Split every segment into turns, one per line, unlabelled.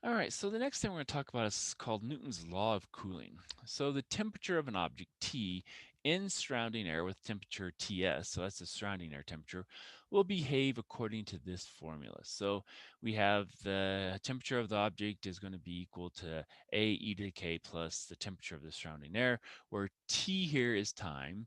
All right, so the next thing we're going to talk about is called Newton's law of cooling. So the temperature of an object T in surrounding air with temperature Ts, so that's the surrounding air temperature, will behave according to this formula. So we have the temperature of the object is going to be equal to A e to the k plus the temperature of the surrounding air, where T here is time,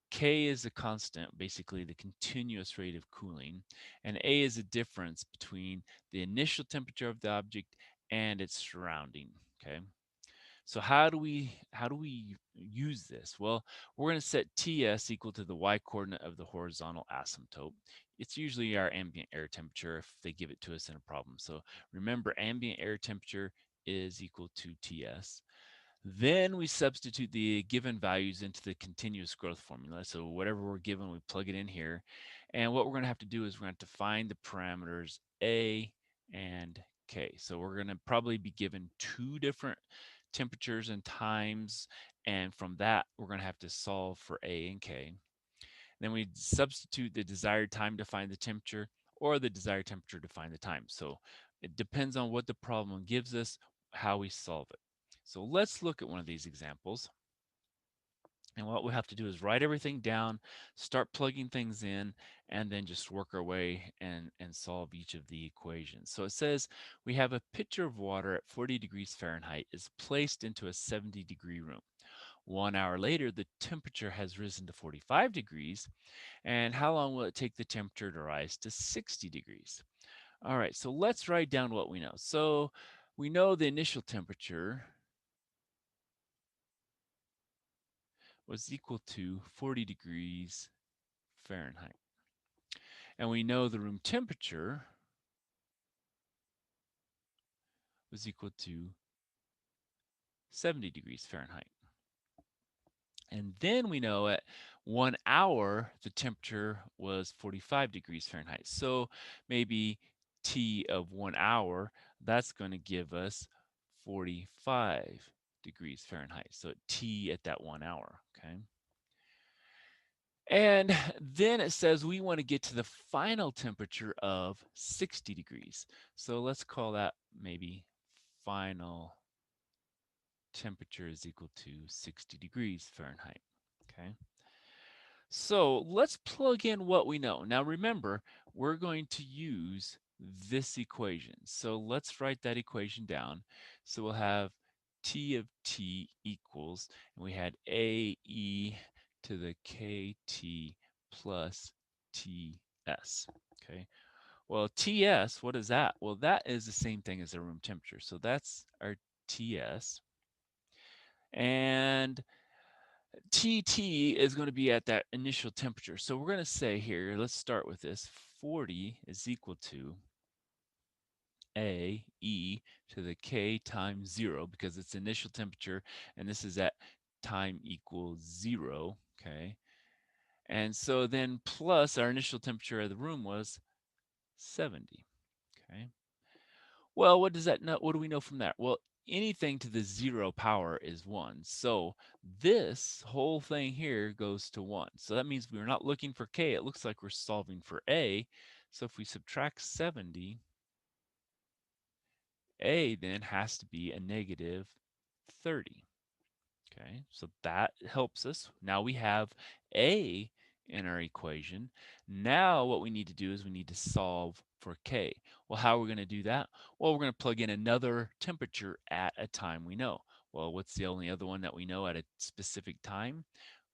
K is a constant, basically the continuous rate of cooling, and A is a difference between the initial temperature of the object and its surrounding. Okay. So how do we use this? Well, we're going to set Ts equal to the y coordinate of the horizontal asymptote. It's usually our ambient air temperature if they give it to us in a problem. So remember, ambient air temperature is equal to Ts. Then we substitute the given values into the continuous growth formula. So whatever we're given, we plug it in here. And what we're going to have to do is we're going to have to find the parameters A and K. So we're going to probably be given two different temperatures and times. And from that, we're going to have to solve for A and K. Then we substitute the desired time to find the temperature or the desired temperature to find the time. So it depends on what the problem gives us, how we solve it. So let's look at one of these examples. And what we have to do is write everything down, start plugging things in, and then just work our way and solve each of the equations. So it says we have a pitcher of water at 40 degrees Fahrenheit is placed into a 70-degree room. 1 hour later, the temperature has risen to 45 degrees. And how long will it take the temperature to rise to 60 degrees? All right, so let's write down what we know. So we know the initial temperature was equal to 40 degrees Fahrenheit. And we know the room temperature was equal to 70 degrees Fahrenheit. And then we know at 1 hour, the temperature was 45 degrees Fahrenheit. So maybe T of 1 hour, that's going to give us 45 degrees Fahrenheit. So T at that 1 hour, okay? And then it says we want to get to the final temperature of 60 degrees. So let's call that maybe final temperature is equal to 60 degrees Fahrenheit. Okay. So let's plug in what we know. Now remember, we're going to use this equation. So let's write that equation down. So we'll have T of T equals, and we had AE to the KT plus TS. Okay. Well, TS, what is that? Well, that is the same thing as the room temperature. So that's our TS. And TT is going to be at that initial temperature. So we're going to say here, let's start with this. 40 is equal to AE to the K times 0 because it's initial temperature and this is at time equals 0. Okay. And so then plus our initial temperature of the room was 70. Okay. Well, what does that know? What do we know from that? Well, anything to the 0 power is 1. So this whole thing here goes to 1. So that means we're not looking for K. It looks like we're solving for A. So if we subtract 70, A then has to be a negative 30. Okay, so that helps us. Now we have A in our equation. Now what we need to do is we need to solve for K. Well, how are we going to do that? Well, we're going to plug in another temperature at a time we know. Well, what's the only other one that we know at a specific time?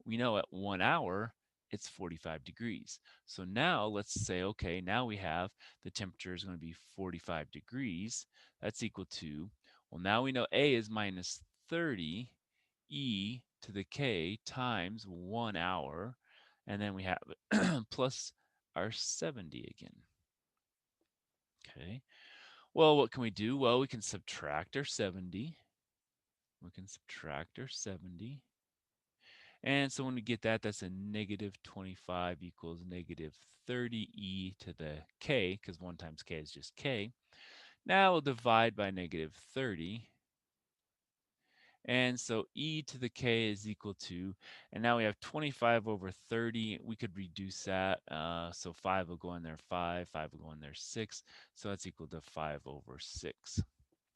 We know at 1 hour, it's 45 degrees. So now let's say, okay, now we have the temperature is going to be 45 degrees. That's equal to, well, now we know A is minus 30 e to the k times 1 hour, and then we have plus our 70 again. Okay, well, what can we do? Well, we can subtract our 70. We can subtract our 70. And so when we get that, that's a negative 25 equals negative 30e to the k, because 1 times k is just k. Now we'll divide by negative 30. And so e to the k is equal to, and now we have 25 over 30. We could reduce that. So 5 will go in there 5, 5 will go in there 6. So that's equal to 5 over 6.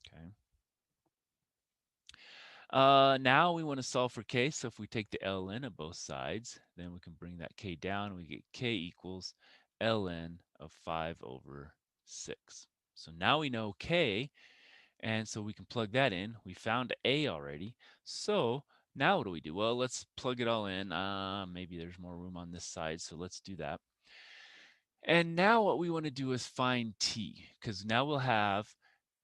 Okay. Now we want to solve for k. So if we take the ln of both sides, then we can bring that k down. We get k equals ln of 5 over 6. So now we know k, and so we can plug that in. We found a already. So now what do? Well, let's plug it all in. Maybe there's more room on this side, so let's do that. And now what we want to do is find t, because now we'll have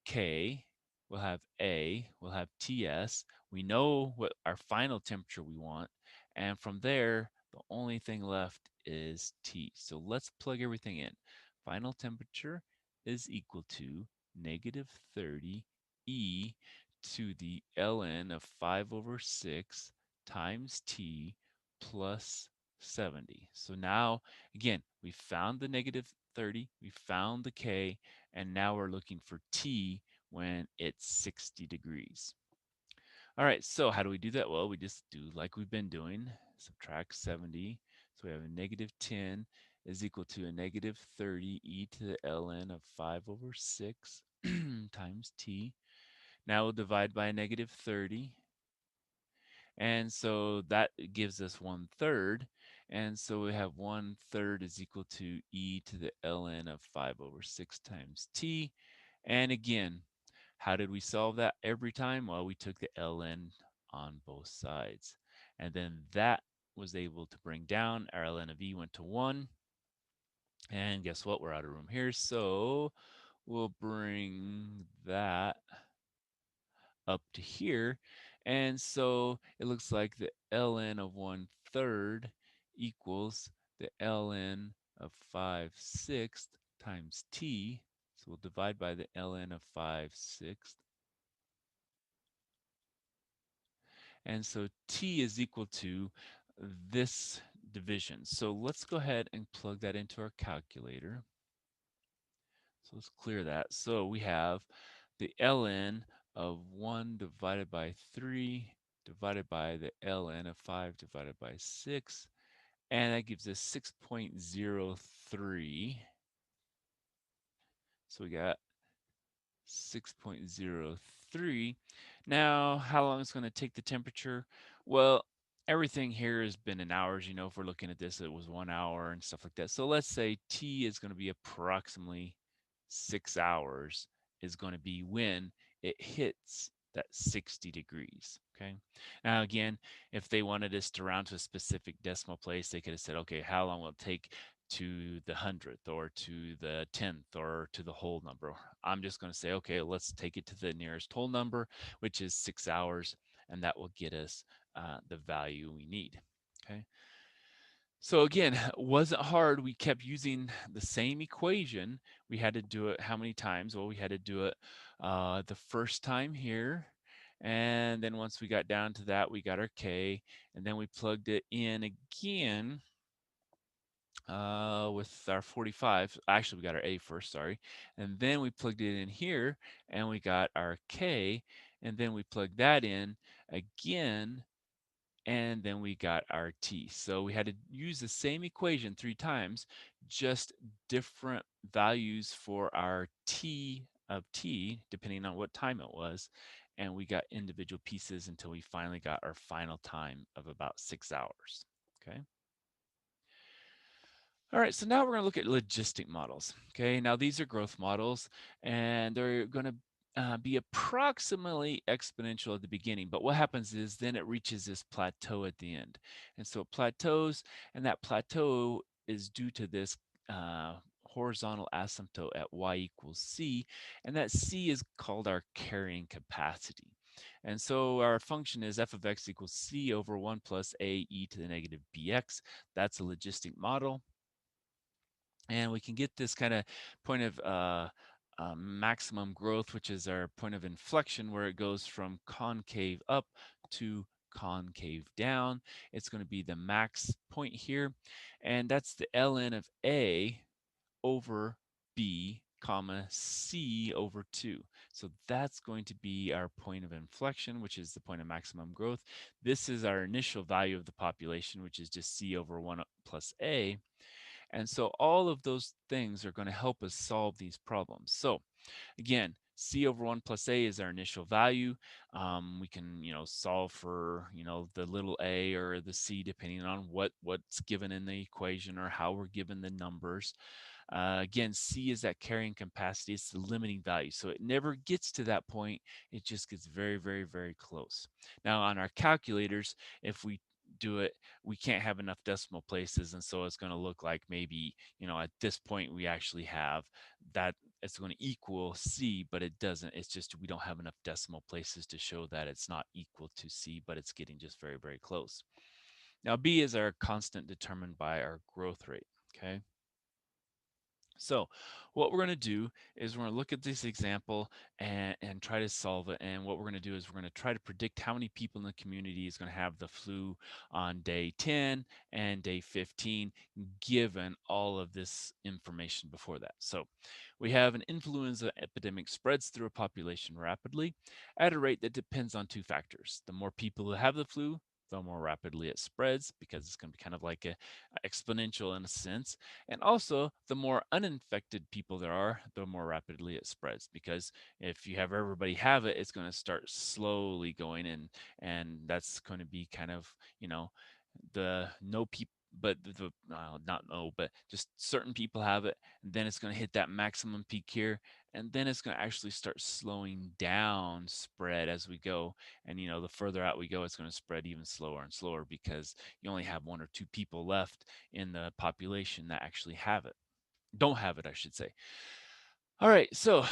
K, we'll have A, we'll have TS. We know what our final temperature we want. And from there, the only thing left is T. So let's plug everything in. Final temperature is equal to negative 30 E to the ln of 5 over 6 times T plus 70. So now, again, we found the negative 30, we found the K, and now we're looking for T when it's 60 degrees. All right, so how do we do that? Well, we just do like we've been doing, subtract 70. So we have a negative 10 is equal to a negative 30 e to the ln of 5 over 6 times t. Now we'll divide by a negative 30. And so that gives us 1/3. And so we have 1/3 is equal to e to the ln of 5 over 6 times t. And again, how did we solve that every time? Well, we took the ln on both sides. And then that was able to bring down. Our ln of e went to 1. And guess what? We're out of room here. So we'll bring that up to here. And so it looks like the ln of 1/3 equals the ln of 5/6 times t. So we'll divide by the ln of 5/6. And so t is equal to this division. So let's go ahead and plug that into our calculator. So let's clear that. So we have the ln of 1 divided by 3 divided by the ln of 5 divided by 6. And that gives us 6.03. So we got 6.03. Now, how long it's going to take the temperature? Well, everything here has been in hours. You know, if we're looking at this, it was 1 hour and stuff like that. So let's say T is going to be approximately 6 hours is going to be when it hits that 60 degrees. Okay. Now, again, if they wanted us to round to a specific decimal place, they could have said, okay, how long will it take to the 100th or to the 10th or to the whole number? I'm just going to say, okay, let's take it to the nearest whole number, which is 6 hours, and that will get us the value we need. Okay. So again, wasn't hard. We kept using the same equation. We had to do it how many times? Well, we had to do it the first time here. And then once we got down to that, we got our K. And then we plugged it in again with our 45. Actually, we got our A first, sorry. And then we plugged it in here and we got our K. And then we plugged that in again, and then we got our t. So we had to use the same equation 3 times, just different values for our t of t, depending on what time it was. And we got individual pieces until we finally got our final time of about 6 hours. Okay. All right, so now we're going to look at logistic models. Okay, now these are growth models, and they're going to be approximately exponential at the beginning. But what happens is then it reaches this plateau at the end. And so it plateaus, and that plateau is due to this horizontal asymptote at y equals c, and that c is called our carrying capacity. And so our function is f of x equals c over 1 plus a e to the negative bx. That's a logistic model. And we can get this kind of point of maximum growth, which is our point of inflection, where it goes from concave up to concave down. It's going to be the max point here, and that's the ln of a over b comma c over 2. So that's going to be our point of inflection, which is the point of maximum growth. This is our initial value of the population, which is just c over 1 plus a. And so all of those things are going to help us solve these problems. So again, C over 1 plus A is our initial value. We can, solve for, the little a or the c depending on what's given in the equation or how we're given the numbers. Again, C is that carrying capacity. It's the limiting value. So it never gets to that point. It just gets very, very, very close. Now on our calculators, if we do it, we can't have enough decimal places. And so it's going to look like maybe, at this point we actually have that it's going to equal C, but it doesn't. It's just we don't have enough decimal places to show that it's not equal to C, but it's getting just very, very close. Now B is our constant determined by our growth rate. Okay. So what we're going to do is we're going to look at this example and try to solve it. And what we're going to do is we're going to try to predict how many people in the community is going to have the flu on day 10 and day 15, given all of this information before that. So we have an influenza epidemic spreads through a population rapidly at a rate that depends on two factors. The more people who have the flu, the more rapidly it spreads, because it's going to be kind of like a exponential in a sense. And also, the more uninfected people there are, the more rapidly it spreads. Because if you have everybody have it, it's going to start slowly going in, and that's going to be kind of, the no people. But not no, but just certain people have it, and then it's going to hit that maximum peak here, and then it's going to actually start slowing down spread as we go. And the further out we go, it's going to spread even slower and slower, because you only have one or two people left in the population that actually have it. Don't have it, I should say. All right, so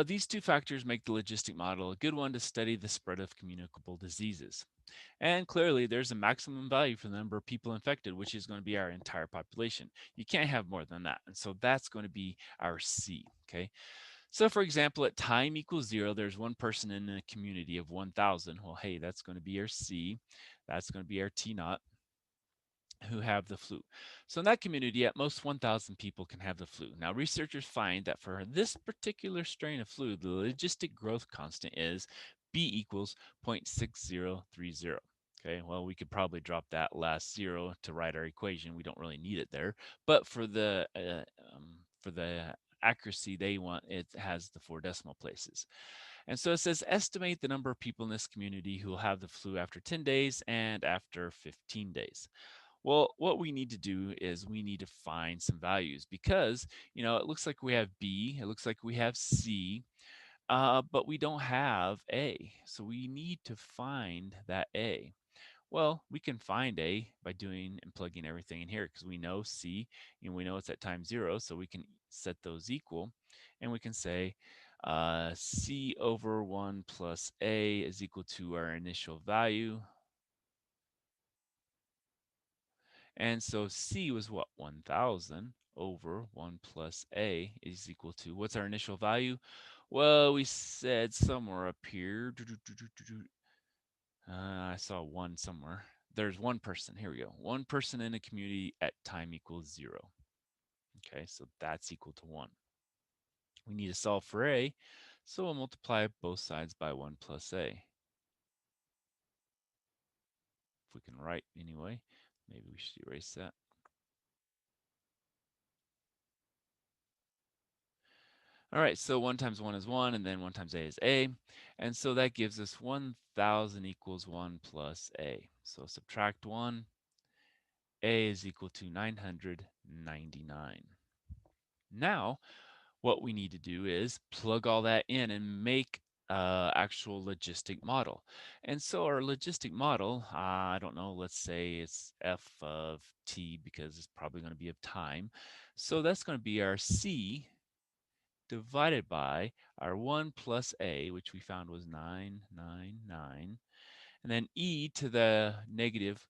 these two factors make the logistic model a good one to study the spread of communicable diseases. And clearly, there's a maximum value for the number of people infected, which is going to be our entire population. You can't have more than that. And so that's going to be our C, okay? So for example, at time equals 0, there's one person in a community of 1,000. Well, hey, that's going to be our C. That's going to be our T naught, who have the flu. So in that community, at most 1,000 people can have the flu. Now, researchers find that for this particular strain of flu, the logistic growth constant is B equals 0.6030. Okay, well, we could probably drop that last zero to write our equation. We don't really need it there. But for the accuracy they want, it has the 4 decimal places. And so it says estimate the number of people in this community who will have the flu after 10 days and after 15 days. Well, what we need to do is we need to find some values, because, it looks like we have B, it looks like we have C, but we don't have A. So we need to find that A. Well, we can find A by doing and plugging everything in here, because we know C and we know it's at time 0. So we can set those equal, and we can say C over 1 plus A is equal to our initial value. And so C was what? 1,000 over 1 plus A is equal to, what's our initial value? Well, we said somewhere up here. I saw 1 somewhere. There's one person. Here we go. One person in a community at time equals 0. Okay, so that's equal to 1. We need to solve for A, so we'll multiply both sides by 1 plus A. If we can write anyway, maybe we should erase that. All right, so 1 times 1 is 1, and then 1 times A is A. And so that gives us 1,000 equals 1 plus A. So subtract 1, A is equal to 999. Now, what we need to do is plug all that in and make actual logistic model. And so our logistic model, I don't know, let's say it's f of t, because it's probably going to be of time. So that's going to be our C divided by our 1 plus A, which we found was 999, and then e to the negative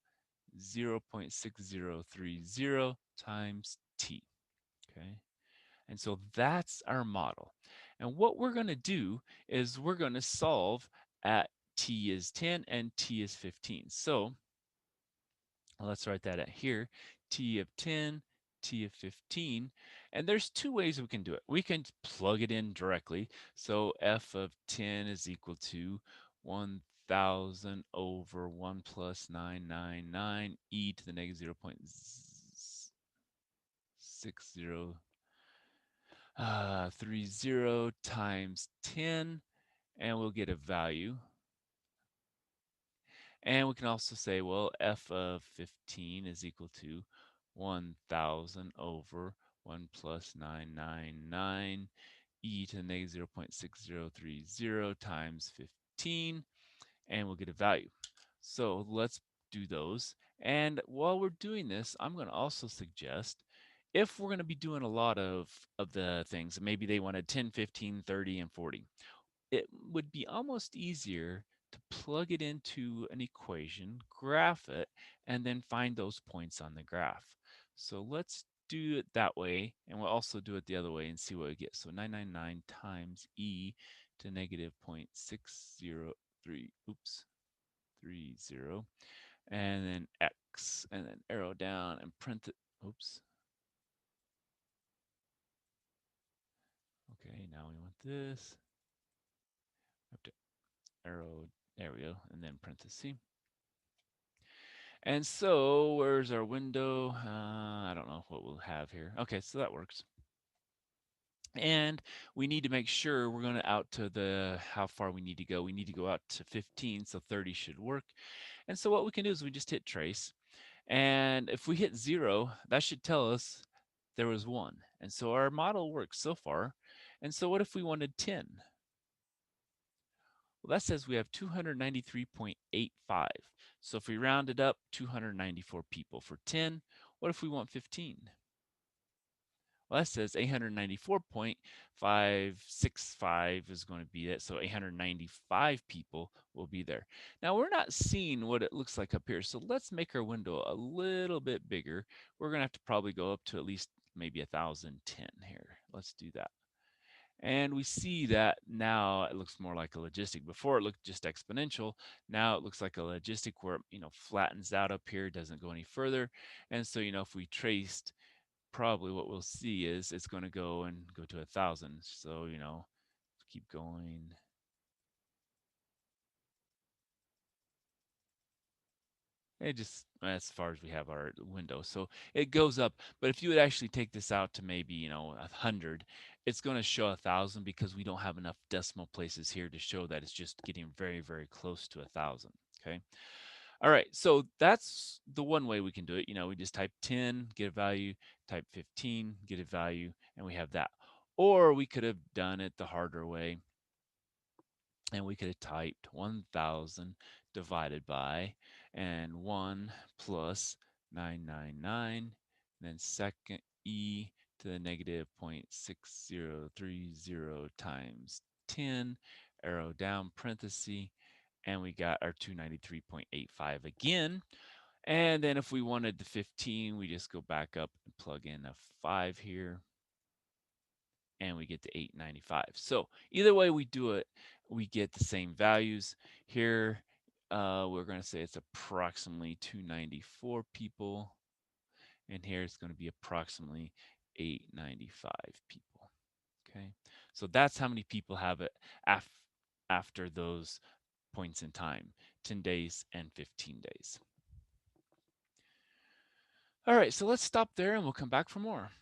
0.6030 times t, okay? And so that's our model. And what we're going to do is we're going to solve at t is 10 and t is 15. So let's write that out here. T of 10, T of 15. And there's two ways we can do it. We can plug it in directly. So F of 10 is equal to 1,000 over 1 plus 999 e to the negative 0.60. 30 times 10, and we'll get a value. And we can also say, well, f of 15 is equal to 1,000 over 1 plus 999 e to the negative 0.6030 times 15, and we'll get a value. So let's do those. And while we're doing this, I'm going to also suggest, if we're going to be doing a lot of the things, maybe they wanted 10, 15, 30, and 40, it would be almost easier to plug it into an equation, graph it, and then find those points on the graph. So let's do it that way, and we'll also do it the other way and see what we get. So 999 times e to negative 0.603, oops, 30, and then x, and then arrow down and print it. Oops. Okay, now we want this. Have to arrow, there we go, and then parenthesis. And so where's our window? I don't know what we'll have here. Okay, so that works. And we need to make sure we're going to out to the how far we need to go. We need to go out to 15, so 30 should work. And so what we can do is we just hit trace. And if we hit 0, that should tell us there was 1. And so our model works so far. And so what if we wanted 10? Well, that says we have 293.85. So if we round it up, 294 people. For 10, what if we want 15? Well, that says 894.565 is going to be it. So 895 people will be there. Now, we're not seeing what it looks like up here. So let's make our window a little bit bigger. We're going to have to probably go up to at least maybe 1,010 here. Let's do that. And we see that now it looks more like a logistic. Before it looked just exponential. Now it looks like a logistic where it, flattens out up here, doesn't go any further. And so, if we traced, probably what we'll see is it's going to go to 1,000. So, keep going. It just, as far as we have our window. So it goes up. But if you would actually take this out to maybe, 100, it's going to show 1,000 because we don't have enough decimal places here to show that it's just getting very, very close to 1,000. Okay. All right. So that's the one way we can do it. We just type 10, get a value, type 15, get a value, and we have that. Or we could have done it the harder way, and we could have typed 1,000 divided by and 1 plus 999, then second e to the negative 0.6030 times 10, arrow down, parenthesis, and we got our 293.85 again. And then if we wanted the 15, we just go back up and plug in a 5 here, and we get to 895. So either way we do it, we get the same values. Here, we're going to say it's approximately 294 people, and here it's going to be approximately 895 people. Okay, so that's how many people have it after those points in time, 10 days and 15 days. All right, so let's stop there and we'll come back for more.